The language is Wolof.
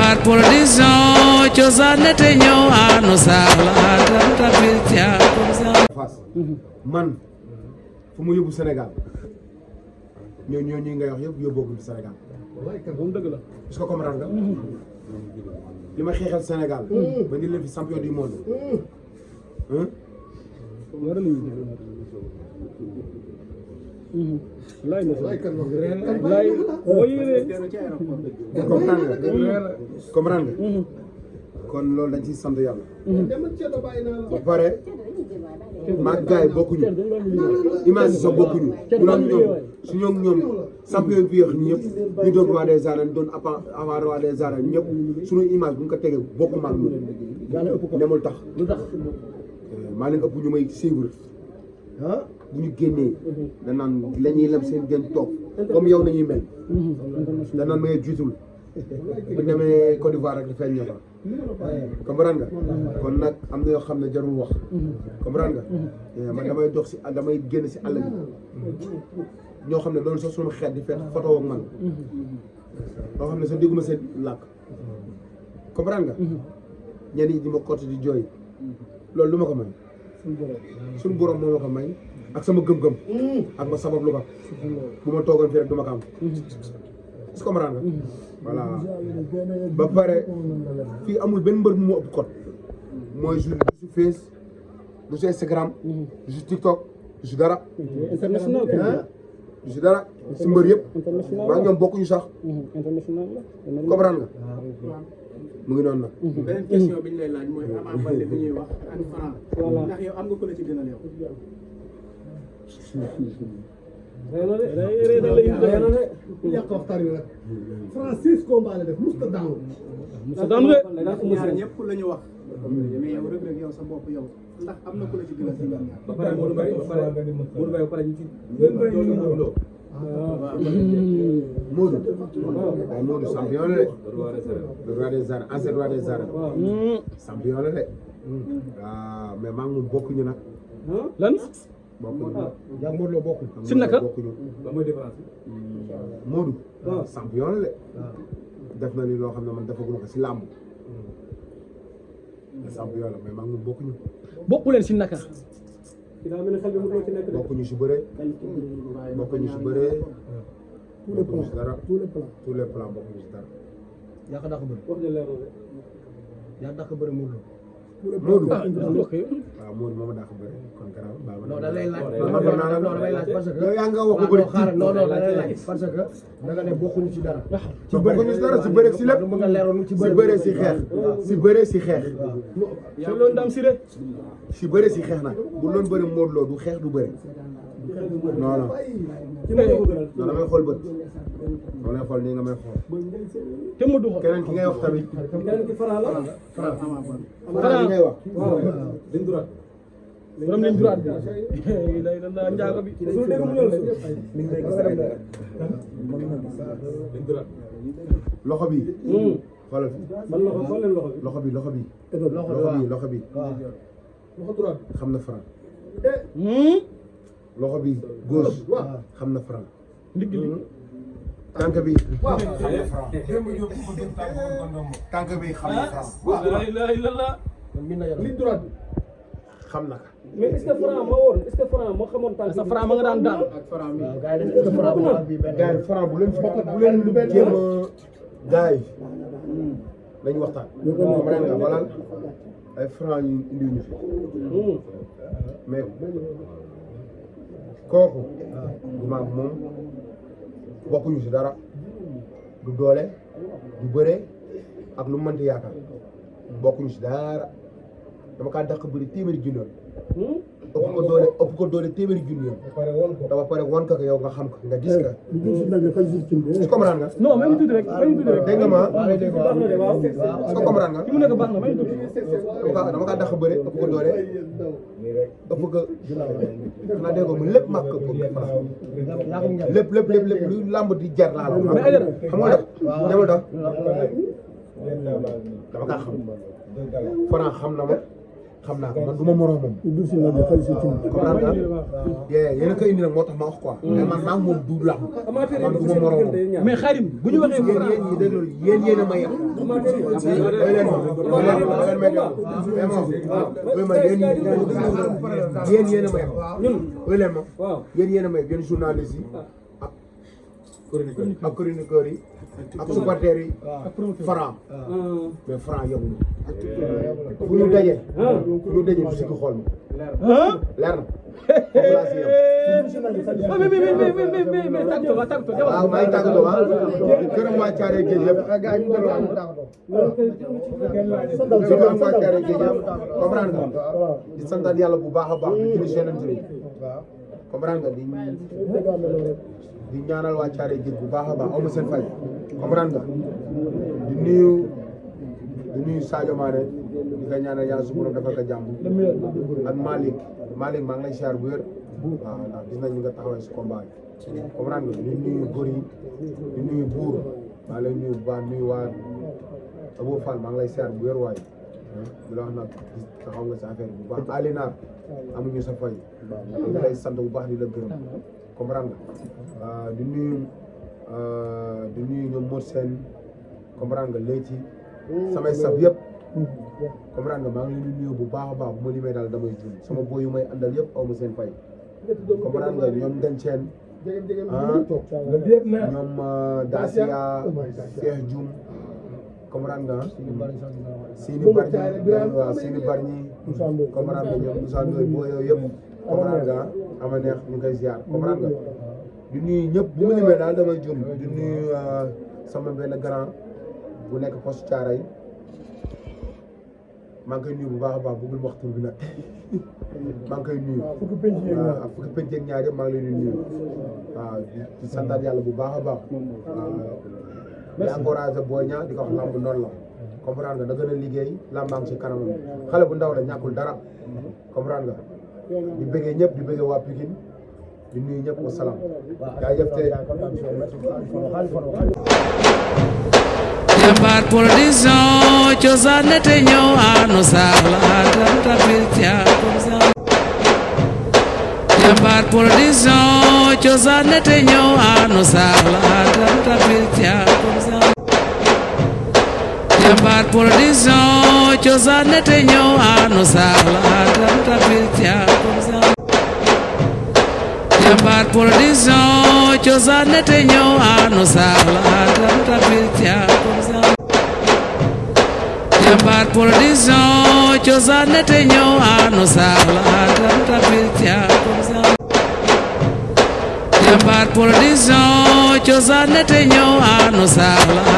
Jàmbaar production cosaan te ñëw anu saxla Fass man fu mu yóbbu Sénégal ñoo ñi ngay wax yëpp yóbbooguñ fi Sénégal moom dëgg la est-ce que comprendre nga li ma xeexal Sénégal ba ndi leen fi champion du monde lay na lay boo yéene comprendre nga kon loolu dañ ciy sant yàlla ba pare maag gars yi bokkuñu image yi sax bokkuñu ñu naan ñoom su ñoom champion bi yéex ñëpp ñu doon roi des arènes doon avant roi des arènes ñëpp suñu image bu ñu ko tegee bokku maag ñu demul tax maa leen ëpp ñu may suivre bu ñu génnee danaan la ñuy lem seen gën toog comme yow nañuy mel danaan may jiitul bu demee Côte d'Ivoire rek dafay ñëw comprendre nga kon nag am na yoo xam ne jarul wax comprendre nga man damay dox si damay génn si àll bi ñoo xam ne loolu sax suñu xeet di fekk photo ak man loo xam ne sax dégguma seen làkk comprendre nga ñenn ñi di ma côté di jooy loolu lu ma ko may suñu borom moo ma ko may ak sama gëm-gëm ak ma sabab lu ko bu ma toogoon fii rek du ma ko am est-ce que comprendre nga voilà ba pare fii amul benn mbër bu mu ëpp code mooy du su Face du su Instagram du su TikTok du su dara international du su dara si mbër yëpp maa ñoom bokkuñu sax international la comprendre nga mu ngi noonu nag beneen question bi ñu lay laaj mooy Ama Baldé bi ñuy wax ak Franc ndax yow am nga ko la ci gënal yow yàq waxtaan wi nag Francis combat la def musta daanu ñaar ñëpp la ñu wax mais yow Reug Reug yow sa bopp yow ndax am na ku la ci gënal ci ñoom ñaar ba pare Modou Mbaye ñu ci Modou waaw Modou champion la de roi des arènes ancien roi des arènes champion la de waaw mais maa ngi moom bokkuñu nag lan bokkuñu yaa Modou Lo bokkul si naka bokkuñu ba mooy différence Modou champion la de def na ni loo xam ne man defaguma ko si làmb champion la mais maa ngi moom bokkuñu bokku leen si naka bokkuñu si bëre bokkuñu si bëre bokkuñu si dara tous les plans bokkuñu si dara yaa ko dàq bëri yaa dàq bëri Modou Modou Lo waaw Modou moom a dàq bëre kon garaaw baax non da lay laaj non damay laaj parce que yow yaa nga wax ko bëri xaaral non da lay laaj parce que da nga ne bokkuñu ci dara ci bokkuñu si dara si bëre si lépp mën nga leeroon ci si bëre si xeex si bëre si xeex sa loolu ndam si de si bëre si xeex nag bu doon bëre Modou Lo du xeex du bëre non non non damay xool bët dama lay xool nii nga may xool te mu du xool keneen ki ngay wax tamit keneen ki Franc la Franc li ngay wax liñ droit borom liñ droit bi lay da njaago bi su dégg mu loolu loxo bi xoolal man loxo xool leen loxo bi loxo bi loxo bi xam na Franc loxo bi gauche xam na Franc ndigg li tànk bi tànk bi xam na Franc la ilaha illallah li droite xam na ka mais est-ce que Franc ma woon est-ce que Franc ma xamoon tànk sa Franc ma nga daan daan ak Franc mi gars yi est-ce que Franc bi benn gars yi Franc bu leen jéem a gars yi dañu waxtaan ma ne nga walal ay Franc yu indi ñu fi mais kooku du maag moom bokkuñu si dara du doole du bëre ak lu mënti yaakaar bokkuñu si dara dama kaa dàq bëri téeméeri junni yoon ëpp ko doole téeméeri junni yoon dama pare won ko yow nga xam ko nga gis ka su comprendre nga non même tuuti rek dégg nga ma su comprendre nga ki mu nekk baax na may tuuti dama kaa dàq bëri ëpp ko doole ëpp ko xanaa dégg nga mu lépp màkk ko lépp lu làmb di jar laa la xam nga demul tax dama kaa xam Franc xam na ma xam naa ko man du ma moroomam. comprendre nga yéen a koy indi nag moo tax ma wax quoi. mais man maa ngi moom du làmb man du ma moroomam. mais Khadim bu ñu waxee yéen ñi déglu yéen a ma yem yéen yéen a may yéen yéen a may yéen journaliste yi ak chroniqueurs yi ak supporters yi Franc mais Franc yëngu fu ñu daje du si xool ma leer na foofu laa si yem waaw maa ngi tàggatoo gërëm waa Thiaré Géej yëpp gërëm waa Thiaré Géej yëpp comprendre nga di santaat yàlla bu baax a baax di julli Yonent bi comprendre nga di ñaanal waa Thiaré Géej bu baax a baax aw ma seen fay comprendre nga di nuyu Sadio Mané di ko ñaanal yàlla su borom defal ko jàmm ak Malick maa ngi lay siyaar bu wér waaw ndax gis nañ ñu nga taxawee si combat yi comprendre nga di nuyu góor yi di nuyu buur maa ngi lay nuyu bu baax nuyu waa Abou Fall maa ngi lay siyaar bu wér waaye di la wax nag taxaw nga si affaire bu baax Alinar amuñu sa fay di lay sant bu baax di la gërëm comprendre nga di nuyu ñoom Mor Sène comprendre nga léegi samay saf yëpp comprendre nga maa ngi leen di nuyu bu baax a baax bu ma limee daal damay juum sama boy yu may àndal yëpp aw ma seen fay comprendre nga ñoom Denceen ñoom Dacia Cheikh Dioum comprendre nga Sini Barñi comprendre nga ñoom Moussa Ndoye boo yooyu yëpp comprendre nga ama neex ñu koy ziar comprendre nga di nuyu ñëpp bu ma limee daal damay juum di nuyu sama benn grand bu nekk poste Thiaroye maa ngi koy nuyu bu baax a baax bëggul waxtu bi nag maa ngi koy nuyu ak fukki penc ak ñaar yëpp maa ngi leen di nuyu waaw di santaat yàlla bu baax a baax di encouragé Boy Niang di ko wax lamb noonu la comprendre nga da gën a liggéey lambang ci kanamam xale bu ndaw la ñàkkul dara comprendre nga di bëggee ñëpp di bëggee waa Pikine di nuyu ñëpp wa salaam jaajëf te Jambar production cosaan te ñëw ano sala tam tapil tia Jambar production cosaan te ñëw ano sala tam tapil tia Jambar production cosaan te ñëw ano sala tam tapil tia Jambar production cosaan te ñëw ano sala tam tapil tia Jambar production cosaan te ñëw ano sala tam tapil tia Jambar production cosaan te ñëw ano sala